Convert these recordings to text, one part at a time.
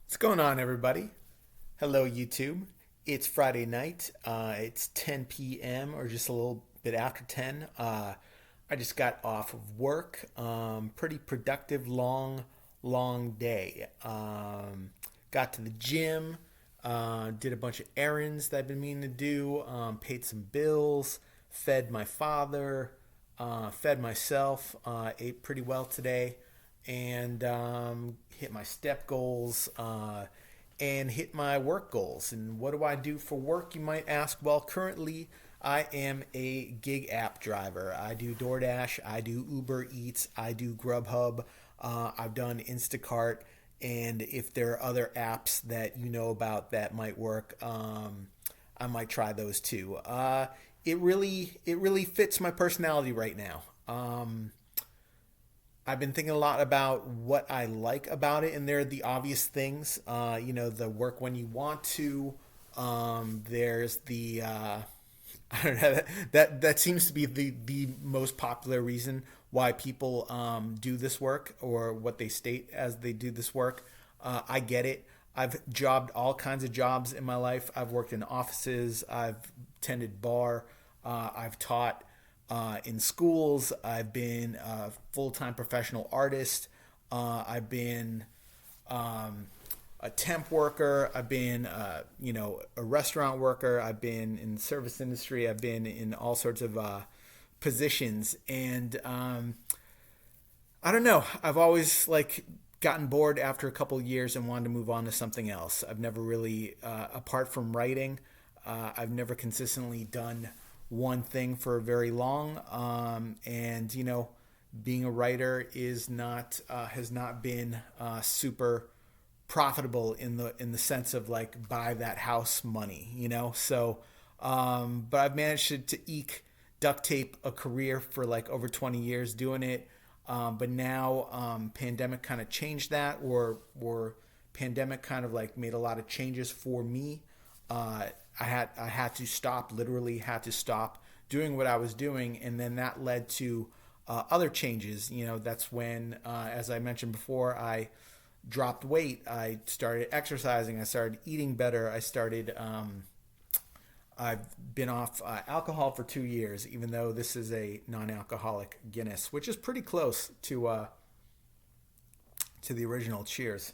What's going on, everybody? Hello, YouTube. It's Friday night. It's 10 p.m. or just a little bit after 10. I just got off of work. Pretty productive, long day. Got to the gym. Did a bunch of errands that I've been meaning to do. Paid some bills. Fed my father. Fed myself. Ate pretty well today and hit my step goals and hit my work goals. And what do I do for work, you might ask? Well, currently I am a gig app driver. I do DoorDash, I do Uber Eats, I do Grub Hub, I've done Instacart, and if there are other apps that you know about that might work, I might try those too. It really fits my personality right now. I've been thinking a lot about what I like about it, and there are the obvious things. The work when you want to. There's the I don't know, that seems to be the most popular reason why people do this work, or what they state as they do this work. I get it. I've jobbed all kinds of jobs in my life. I've worked in offices. I've tended bar. I've taught in schools. I've been a full-time professional artist. I've been a temp worker. I've been, a restaurant worker. I've been in the service industry. I've been in all sorts of positions. And I don't know. I've always gotten bored after a couple of years and wanted to move on to something else. I've never really, apart from writing, I've never consistently done one thing for very long. And being a writer is not has not been super profitable in the sense of buy that house money. So but I've managed to eke duct tape a career for over 20 years doing it. But now pandemic kind of changed that, or pandemic kind of made a lot of changes for me. I had to stop, literally had to stop doing what I was doing, and then that led to other changes. That's when, as I mentioned before, I dropped weight. I started exercising. I started eating better. I've been off alcohol for 2 years, even though this is a non-alcoholic Guinness, which is pretty close to the original Cheers.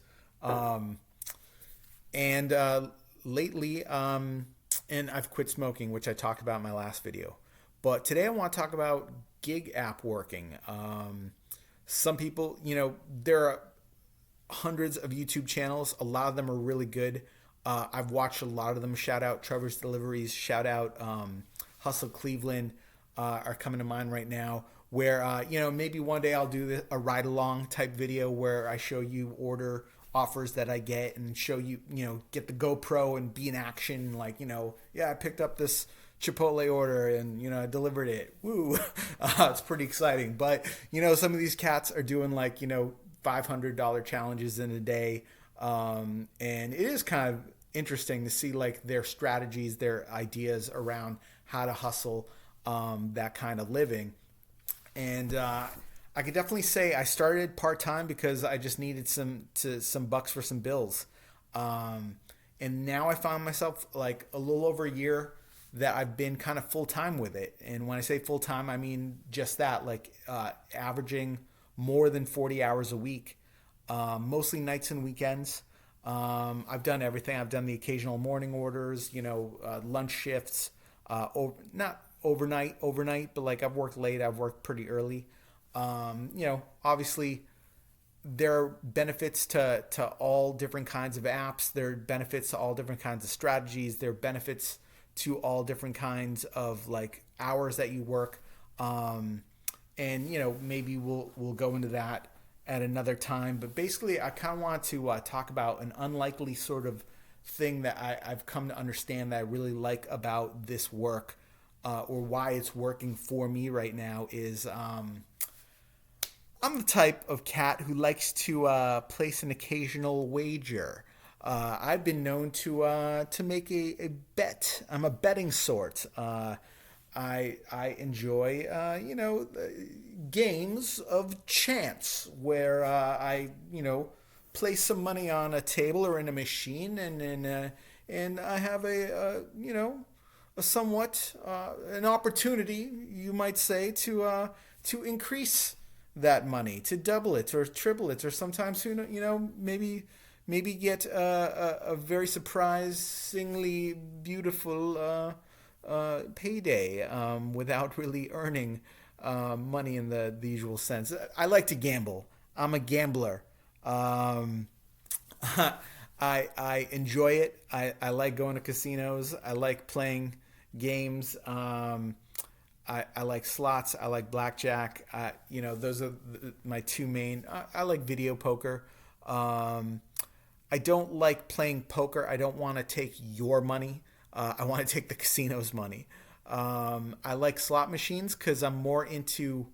And lately, and I've quit smoking, which I talked about in my last video. But today I want to talk about gig app working. Some people, there are hundreds of YouTube channels. A lot of them are really good. I've watched a lot of them. Shout out Trevor's Deliveries. Shout out Hustle Cleveland are coming to mind right now. Where maybe one day I'll do a ride along type video where I show you order offers that I get and show you, get the GoPro and be in action. Yeah, I picked up this Chipotle order and I delivered it. Woo! It's pretty exciting. But some of these cats are doing $500 challenges in a day. And it is kind of interesting to see their strategies, their ideas around how to hustle that kind of living. And I could definitely say I started part-time because I just needed some bucks for some bills. And now I found myself a little over a year that I've been kind of full-time with it. And when I say full-time, I mean just that, averaging more than 40 hours a week, mostly nights and weekends. I've done everything. I've done the occasional morning orders, lunch shifts, not overnight, but I've worked late. I've worked pretty early. Obviously there are benefits to all different kinds of apps. There are benefits to all different kinds of strategies. There are benefits to all different kinds of hours that you work. And maybe we'll go into that at another time. But basically, I kind of want to talk about an unlikely sort of thing that I've come to understand that I really like about this work, or why it's working for me right now is I'm the type of cat who likes to place an occasional wager. I've been known to make a bet. I'm a betting sort. I enjoy games of chance where I place some money on a table or in a machine, and I have a somewhat an opportunity, you might say, to increase that money, to double it or triple it, or sometimes maybe get a very surprisingly beautiful payday without really earning money in the usual sense. I like to gamble. I'm a gambler. Um, I enjoy it. I like going to casinos. I like playing games. I like slots. I like blackjack. Those are my two main. I like video poker. Um, I don't like playing poker. I don't want to take your money. I want to take the casino's money. I like slot machines because I'm more into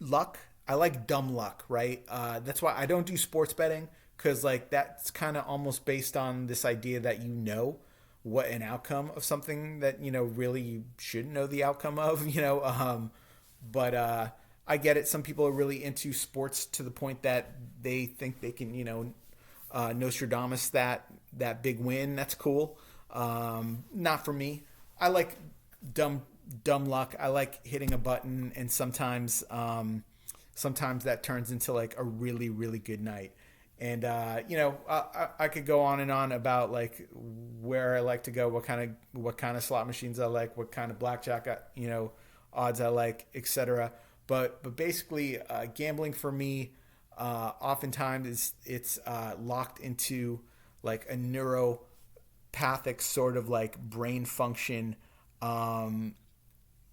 luck. I like dumb luck, right? That's why I don't do sports betting, because like that's kind of almost based on this idea that you know what an outcome of something that really you shouldn't know the outcome of. But I get it. Some people are really into sports to the point that they think they can Nostradamus that big win. That's cool. Not for me. I like dumb dumb luck. I like hitting a button, and sometimes that turns into like a really really good night. And I could go on and on about like where I like to go, what kind of slot machines I like, what kind of blackjack odds I like, etc. But basically, gambling for me, oftentimes it's locked into like a neuropathic sort of like brain function, um,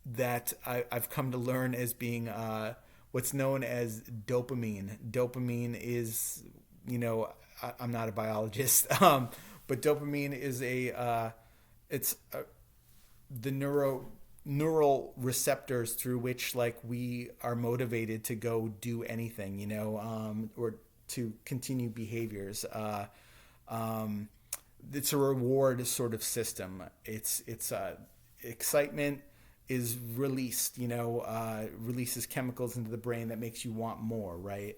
that I've come to learn as being what's known as dopamine. Dopamine is, I'm not a biologist, but dopamine is it's the neural receptors through which like we are motivated to go do anything, or to continue behaviors. Um, it's a reward sort of system. It's excitement is released, releases chemicals into the brain that makes you want more, right?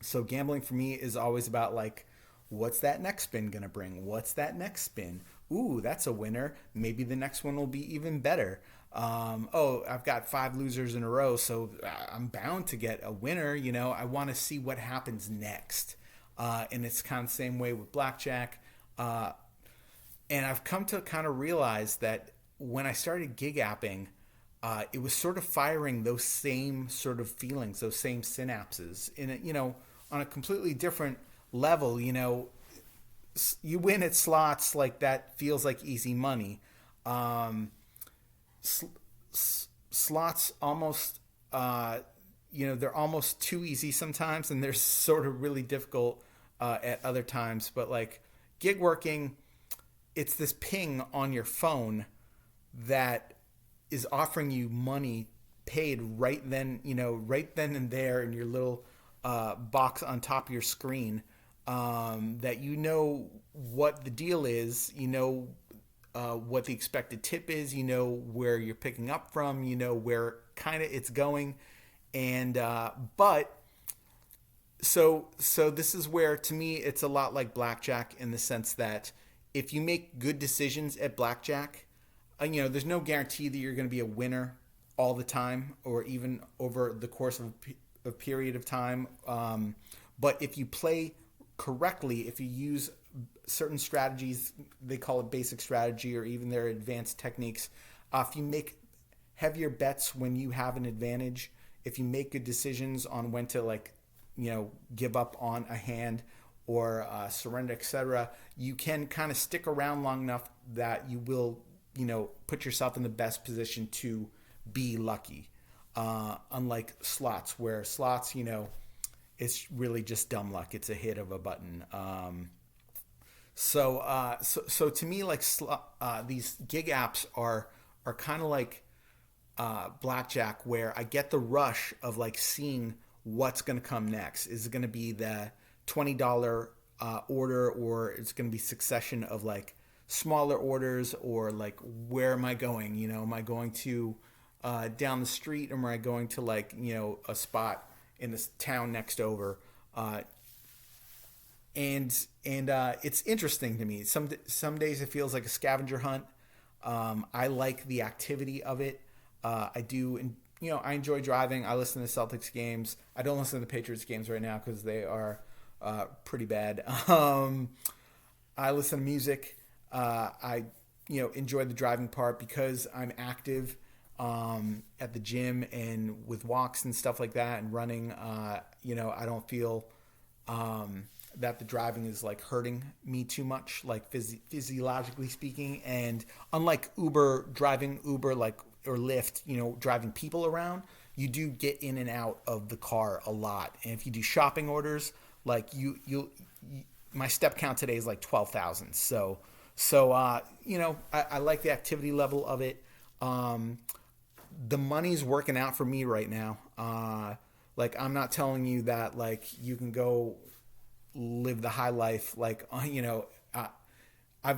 So gambling for me is always about like, what's that next spin gonna bring? What's that next spin? Ooh, that's a winner. Maybe the next one will be even better. Oh, I've got five losers in a row, so I'm bound to get a winner. I want to see what happens next. And it's kind of the same way with blackjack. Uh, and I've come to kind of realize that when I started gig apping, it was sort of firing those same sort of feelings, those same synapses in on a completely different level. You win at slots, like that feels like easy money. Um, sl- Slots almost, they're almost too easy sometimes, and they're sort of really difficult at other times. But like gig working, it's this ping on your phone that is offering you money paid right then and there in your little box on top of your screen. That what the deal is, what the expected tip is, where you're picking up from, where kind of it's going, and but so this is where to me it's a lot like blackjack in the sense that if you make good decisions at blackjack, there's no guarantee that you're going to be a winner all the time or even over the course of a period of time. But if you play correctly, if you use certain strategies, they call it basic strategy or even their advanced techniques, if you make heavier bets when you have an advantage, if you make good decisions on when to give up on a hand or surrender, etc., you can kind of stick around long enough that you will put yourself in the best position to be lucky. Unlike slots, where slots, it's really just dumb luck. It's a hit of a button. So to me, like these gig apps are kind of like blackjack, where I get the rush of like seeing what's going to come next. Is it going to be the $20 order, or it's going to be succession of like smaller orders, or like where am I going? Am I going to down the street, or am I going to like a spot in this town next over? Uh, it's interesting to me. Some days it feels like a scavenger hunt. I like the activity of it. I do, and I enjoy driving. I listen to Celtics games. I don't listen to the Patriots games right now because they are pretty bad. I listen to music. I enjoy the driving part because I'm active at the gym and with walks and stuff like that and running. I don't feel that the driving is like hurting me too much, like physiologically speaking. And unlike driving Uber, like or Lyft, driving people around, you do get in and out of the car a lot. And if you do shopping orders, like my step count today is like 12,000. I like the activity level of it. The money's working out for me right now. Like I'm not telling you that like you can go live the high life. Like I've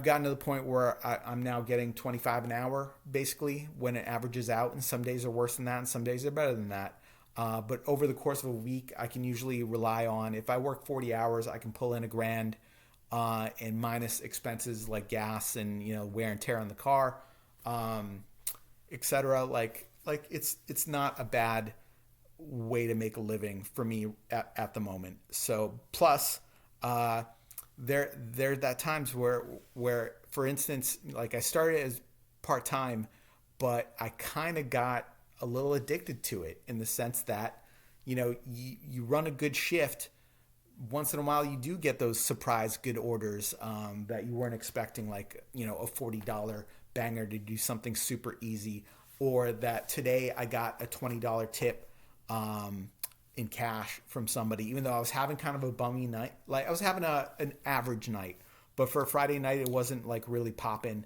gotten to the point where I'm now getting 25 an hour basically when it averages out, and some days are worse than that, and some days are better than that. But over the course of a week, I can usually rely on if I work 40 hours, I can pull in $1,000 and minus expenses like gas and wear and tear on the car, etc. Like it's not a bad way to make a living for me at the moment. So plus there that times where for instance, like I started as part-time, but I kind of got a little addicted to it in the sense that you run a good shift. Once in a while you do get those surprise good orders that you weren't expecting, like a $40 banger to do something super easy, or that today I got a $20 tip in cash from somebody, even though I was having kind of a bummy night. Like I was having an average night, but for a Friday night it wasn't like really popping.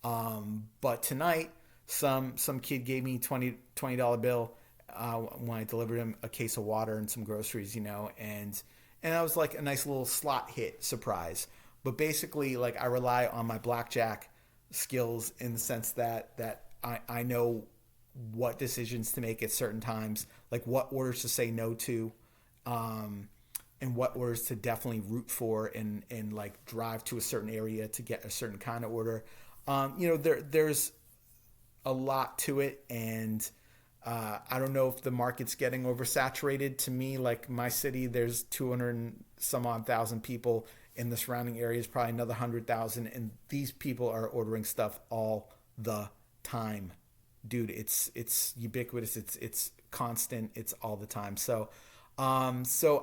But tonight some kid gave me $20 bill when I delivered him a case of water and some groceries, and I was like a nice little slot hit surprise. But basically, like I rely on my blackjack skills in the sense that I know what decisions to make at certain times, like what orders to say no to, and what orders to definitely root for and like drive to a certain area to get a certain kind of order. There's a lot to it, and I don't know if the market's getting oversaturated. To me, like my city, there's 200 and some odd thousand people. In the surrounding areas, probably another 100,000, and these people are ordering stuff all the time, dude. It's ubiquitous. It's constant. It's all the time. So I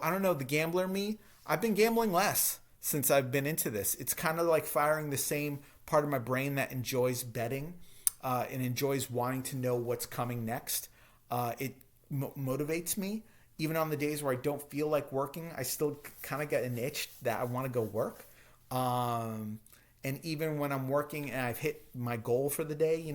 don't know. The gambler me, I've been gambling less since I've been into this. It's kind of like firing the same part of my brain that enjoys betting and enjoys wanting to know what's coming next. It motivates me. Even on the days where I don't feel like working, I still kind of get an itch that I want to go work. And even when I'm working and I've hit my goal for the day,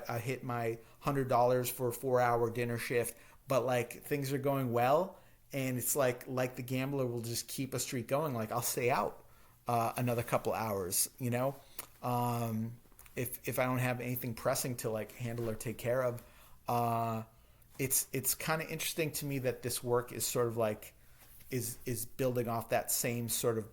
I hit my $100 for a 4-hour dinner shift, but like things are going well, and it's like the gambler will just keep a streak going. Like I'll stay out another couple hours, if I don't have anything pressing to like handle or take care of. It's kind of interesting to me that this work is sort of like is building off that same sort of